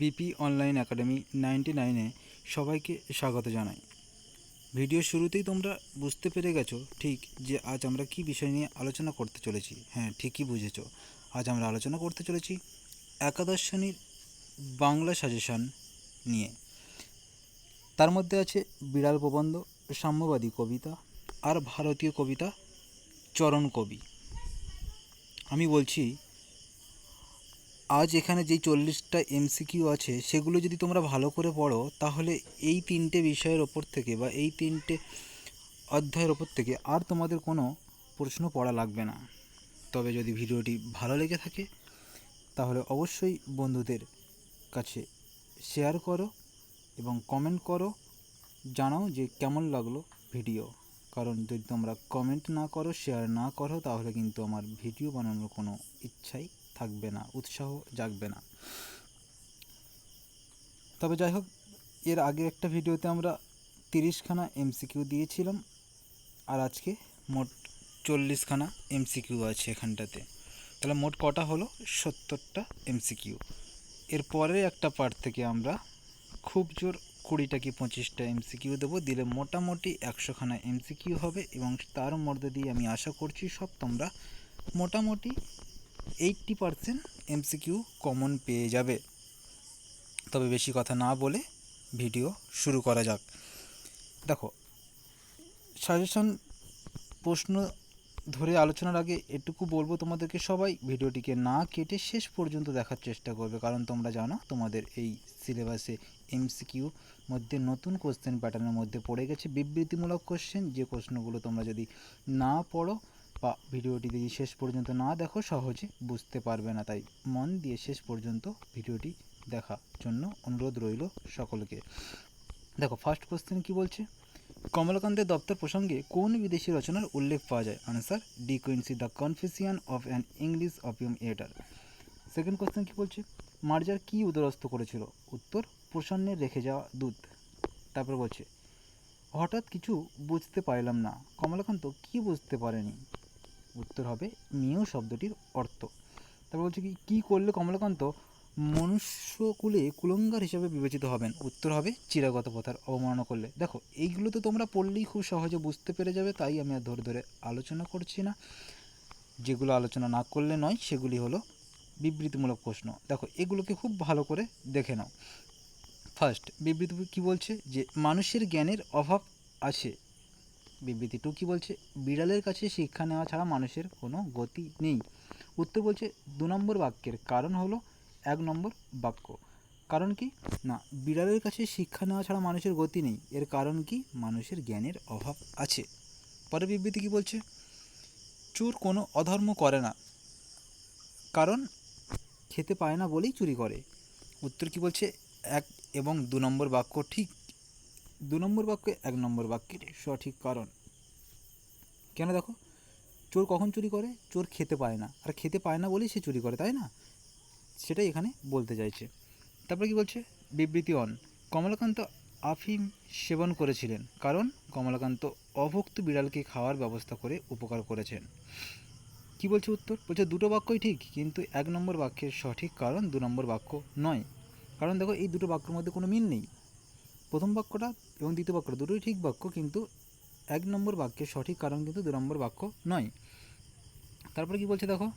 BP online academy 99-এ সবাইকে স্বাগত জানাই। ভিডিও শুরুতেই তোমরা বুঝতে পেরে গেছো ঠিক যে আজ আমরা কি বিষয় নিয়ে আলোচনা করতে চলেছি। হ্যাঁ, ঠিকই বুঝেছো। আজ আমরা আলোচনা করতে চলেছি একাদশ শ্রেণীর বাংলা সাজেশন নিয়ে। তার মধ্যে আছে বিড়াল প্রবন্ধ, সাম্যবাদী কবিতা আর ভারতীয় কবিতা চরণ কবি। আমি বলছি, আজ এখানে যেই 40টা এমসিকিউ আছে সেগুলো যদি তোমরা ভালো করে পড়ো, তাহলে এই তিনটে বিষয়ের ওপর থেকে বা এই তিনটে অধ্যায়ের ওপর থেকে আর তোমাদের কোনো প্রশ্ন পড়া লাগবে না। তবে যদি ভিডিওটি ভালো লেগে থাকে তাহলে অবশ্যই বন্ধুদের কাছে শেয়ার করো এবং কমেন্ট করো, জানাও যে কেমন লাগলো ভিডিও। কারণ যদি তোমরা কমেন্ট না করো, শেয়ার না করো, তাহলে কিন্তু আমার ভিডিও বানানোর কোনো ইচ্ছাই থাকবে না, উৎসাহ জাগবে না। তবে যাই হোক, এর আগে একটা ভিডিওতে আমরা 30খানা এমসিকিউ দিয়েছিলাম, আর আজকে মোট 40খানা এমসিকিউ আছে এখানটাতে। তাহলে মোট কটা হলো? 70টা এমসিকিউ। এর পরের একটা পার্ট থেকে আমরা খুব জোর 20টা কি 25টা এমসিকিউ দেবো, দিলে মোটামুটি 100খানা এমসিকিউ হবে এবং তার মধ্যে দিয়ে আমি আশা করছি সব তোমরা মোটামুটি 80% এমসিকিউ কমন পেয়ে যাবে। তবে বেশি কথা না বলে ভিডিও শুরু করা যাক। দেখো, সাজেশন প্রশ্ন ধরে আলোচনার আগে এটুকু বলবো তোমাদেরকে, সবাই ভিডিওটিকে না কেটে শেষ পর্যন্ত দেখার চেষ্টা করবে। কারণ তোমরা জানো তোমাদের এই সিলেবাসে এমসিকিউ মধ্যে নতুন কোশ্চেন প্যাটার্নের মধ্যে পড়ে গেছে বিবৃতিমূলক কোশ্চেন, যে প্রশ্নগুলো তোমরা যদি না পড়ো বা ভিডিওটি যদি শেষ পর্যন্ত না দেখো সহজে বুঝতে পারবে না। তাই মন দিয়ে শেষ পর্যন্ত ভিডিওটি দেখার জন্য অনুরোধ রইল সকলকে। দেখো, ফার্স্ট কোশ্চেন কি বলছে? কমলাকান্তের দপ্তর প্রসঙ্গে কোন বিদেশি রচনার উল্লেখ পাওয়া যায়? Answer, D Quincy the confession of an English opium এটার। সেকেন্ড কোশ্চেন কি বলছে? মার্জার কি উদরস্থ করেছিল? উত্তর, প্রসন্নের রেখে যাওয়া দুধ। তারপর বলছে, হঠাৎ কিছু বুঝতে পারলাম না, কমলাকান্ত কি বুঝতে পারেনি? উত্তর হবে মিও শব্দটির অর্থ। তারপর বলছে কি করলে কমলাকান্ত মনুষ্যকুলে কুলঙ্গার হিসেবে বিবেচিত হবেন? উত্তর হবে চিরাগত প্রথার অবমাননা করলে। দেখো, এইগুলো তো তোমরা পড়লেই খুব সহজে বুঝতে পেরে যাবে, তাই আমি আর ধরে ধরে আলোচনা করছি না। যেগুলো আলোচনা না করলে নয় সেগুলি হলো বিবৃতিমূলক প্রশ্ন। দেখো, এগুলোকে খুব ভালো করে দেখে নাও। ফার্স্ট বিবৃতি কি বলছে? যে মানুষের জ্ঞানের অভাব আছে। বিবৃতি টু কি বলছে? বিড়ালের কাছে শিক্ষা নেওয়া ছাড়া মানুষের কোনো গতি নেই। উত্তর বলছে 2 নম্বর বাক্যের কারণ হলো 1 নম্বর বাক্য। কারণ কি না, বিড়ালের কাছে শিক্ষা নেওয়া ছাড়া মানুষের গতি নেই, এর কারণ কি? মানুষের জ্ঞানের অভাব আছে। পরের বিবৃতি কি বলছে? চোর কোনো অধর্ম করে না, কারণ খেতে পায় না বলেই চুরি করে। উত্তর কি বলছে? 1 এবং 2 নম্বর বাক্য ঠিক। 2 নম্বর বাক্য 1 নম্বর বাক্যের সঠিক কারণ। কেন? দেখো, চোর কখন চুরি করে? চোর খেতে পায় না, আর খেতে পায় না বলেই সে চুরি করে, তাই না? সেটাই এখানে বলতে চাইছে। তারপরে কি বলছে? বিবৃতি অন, কমলাকান্ত আফিম সেবন করেছিলেন কারণ কমলাকান্ত অভুক্ত বিড়ালকে খাওয়ার ব্যবস্থা করে উপকার করেছেন। কি বলছে উত্তর? বলছে দুটো বাক্যই ঠিক, কিন্তু 1 নম্বর বাক্যের সঠিক কারণ 2 নম্বর বাক্য নয়। কারণ দেখো, এই দুটো বাক্যের মধ্যে কোনো মিল নেই। প্রথম বাক্যটা এবং দ্বিতীয় বাক্যটা দুটোই ঠিক বাক্য, কিন্তু 1 নম্বর বাক্যের সঠিক কারণ কিন্তু 2 নম্বর বাক্য নয়। তারপরে কি বলছে? দেখো,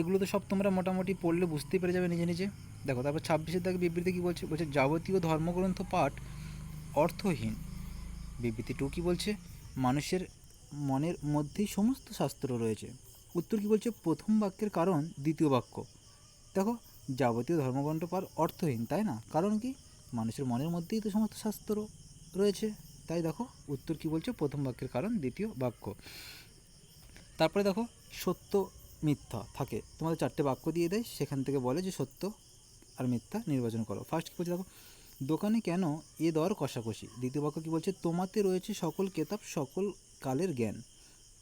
এগুলো তো সব তোমরা মোটামুটি পড়লে বুঝতেই পেরে যাবে নিজে নিজে। দেখো, তারপর 26-এর দাগে বিবৃতি কী বলছে? বলছে যাবতীয় ধর্মগ্রন্থ পাঠ অর্থহীন। বিবৃতি টু কী বলছে? মানুষের মনের মধ্যেই সমস্ত শাস্ত্র রয়েছে। উত্তর কী বলছে? প্রথম বাক্যের কারণ দ্বিতীয় বাক্য। দেখো, যাবতীয় ধর্মগ্রন্থ পাঠ অর্থহীন, তাই না? কারণ কি? মানুষের মনের মধ্যেই তো সমস্ত শাস্ত্র রয়েছে। তাই দেখো, উত্তর কী বলছে? প্রথম বাক্যের কারণ দ্বিতীয় বাক্য। তারপরে দেখো, সত্য মিথ্যা থাকে, তোমাদের 4টে বাক্য দিয়ে দেয়, সেখান থেকে বলে যে সত্য আর মিথ্যা নির্বাচন করো। ফার্স্ট কী বলছে? দেখো, দোকানে কেন এ দর কষাকষি? দ্বিতীয় বাক্য কী বলছে? তোমাতে রয়েছে সকল কেতাব সকল কালের জ্ঞান।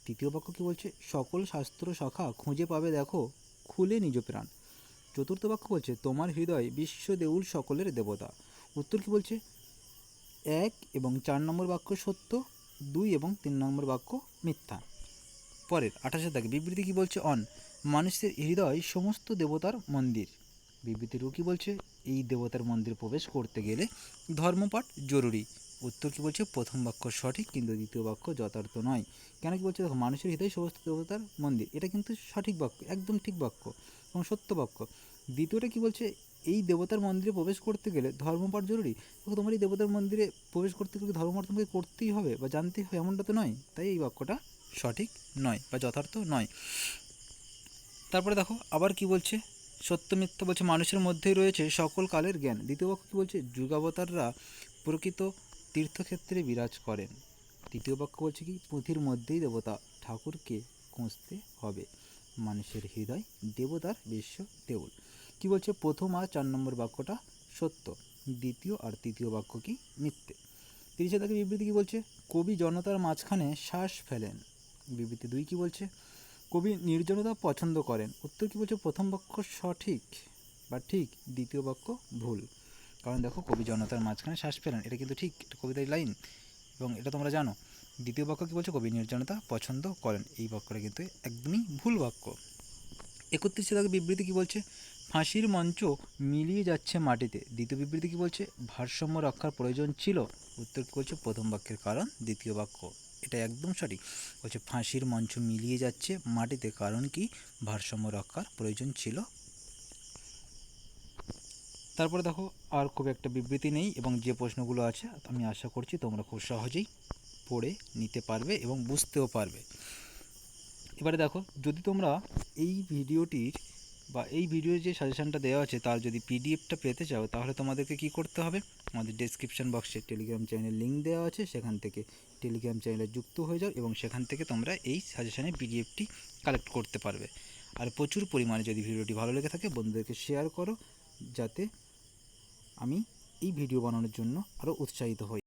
তৃতীয় বাক্য কী বলছে? সকল শাস্ত্র শাখা খুঁজে পাবে দেখো খুলে নিজ প্রাণ। চতুর্থ বাক্য বলছে তোমার হৃদয় বিশ্ব দেউল সকলের দেবতা। উত্তর কী বলছে? 1 এবং 4 নম্বর বাক্য সত্য, 2 এবং 3 নম্বর বাক্য মিথ্যা। পরের 28-এর দাগে বিবৃতি কী বলছে? অন, মানুষের হৃদয় সমস্ত দেবতার মন্দির। বিবৃতি রু কী বলছে, এই দেবতার মন্দিরে প্রবেশ করতে গেলে ধর্মপাঠ জরুরি। উত্তর কী বলছে, প্রথম বাক্য সঠিক কিন্তু দ্বিতীয় বাক্য যথার্থ নয়। কেন কি বলছে, দেখো মানুষের হৃদয় সমস্ত দেবতার মন্দির, এটা কিন্তু সঠিক বাক্য, একদম ঠিক বাক্য এবং সত্য বাক্য। দ্বিতীয়টা কি বলছে, এই দেবতার মন্দিরে প্রবেশ করতে গেলে ধর্মপাঠ জরুরি। দেখো তোমার এই দেবতার মন্দিরে প্রবেশ করতে গেলে ধর্মপাঠ তোমাকে করতেই হবে বা জানতেই হবে এমনটা তো নয়, তাই এই বাক্যটা সঠিক নয় বা যথার্থ নয়। তারপরে দেখো আবার কি বলছে, সত্য মিথ্যা বলছে মানুষের মধ্যেই রয়েছে সকল কালের জ্ঞান। দ্বিতীয় বাক্য কী বলছে, যুগাবতাররা প্রকৃত তীর্থক্ষেত্রে বিরাজ করেন। তৃতীয় বাক্য বলছে কি, পুঁথির মধ্যেই দেবতা ঠাকুরকে খুঁজতে হবে। মানুষের হৃদয় দেবতার বিশ্ব দেউল। কি বলছে, প্রথম আর 4 নম্বর বাক্যটা সত্য, দ্বিতীয় আর তৃতীয় বাক্য কি মিথ্যে। 30 দাগে বিবৃতি কী বলছে, কবি জনতার মাঝখানে শ্বাস ফেলেন। বিবৃতি 2 কী বলছে, কবি নির্জনতা পছন্দ করেন। উত্তর কী বলছে, প্রথম বাক্য সঠিক বা ঠিক, দ্বিতীয় বাক্য ভুল। কারণ দেখো কবি জনতার মাঝখানে শ্বাস ফেলেন, এটা কিন্তু ঠিক, এটা কবিতার লাইন এবং এটা তোমরা জানো। দ্বিতীয় বাক্য কী বলছে, কবি নির্জনতা পছন্দ করেন, এই বাক্যটা কিন্তু একদমই ভুল বাক্য। 31 দাগে বিবৃতি কী বলছে, ফাঁসির মঞ্চ মিলিয়ে যাচ্ছে মাটিতে। দ্বিতীয় বিবৃতি কী বলছে, ভারসাম্য রক্ষার প্রয়োজন ছিল। উত্তর কী বলছে, প্রথম বাক্যের কারণ দ্বিতীয় বাক্য, এটা একদম সঠিক। বলছে ফাঁসির মঞ্চ মিলিয়ে যাচ্ছে মাটিতে, কারণ কি, ভারসাম্য রক্ষার প্রয়োজন ছিল। তারপরে দেখো আর খুব একটা বিবৃতি নেই এবং যে প্রশ্নগুলো আছে আমি আশা করছি তোমরা খুব সহজেই পড়ে নিতে পারবে এবং বুঝতেও পারবে। এবারে দেখো, যদি তোমরা এই ভিডিওটির বা এই ভিডিওর যে সাজেশানটা দেওয়া আছে তার যদি পিডিএফটা পেতে চাও, তাহলে তোমাদেরকে কি করতে হবে, আমাদের ডেসক্রিপশন বক্সে টেলিগ্রাম চ্যানেল লিঙ্ক দেওয়া আছে, সেখান থেকে টেলিগ্রাম চ্যানেলে যুক্ত হয়ে যাও এবং সেখান থেকে তোমরা এই সাজেশানের পিডিএফটি কালেক্ট করতে পারবে। আর প্রচুর পরিমাণে যদি ভিডিওটি ভালো লেগে থাকে বন্ধুদেরকে শেয়ার করো, যাতে আমি এই ভিডিও বানানোর জন্য আরও উৎসাহিত হই।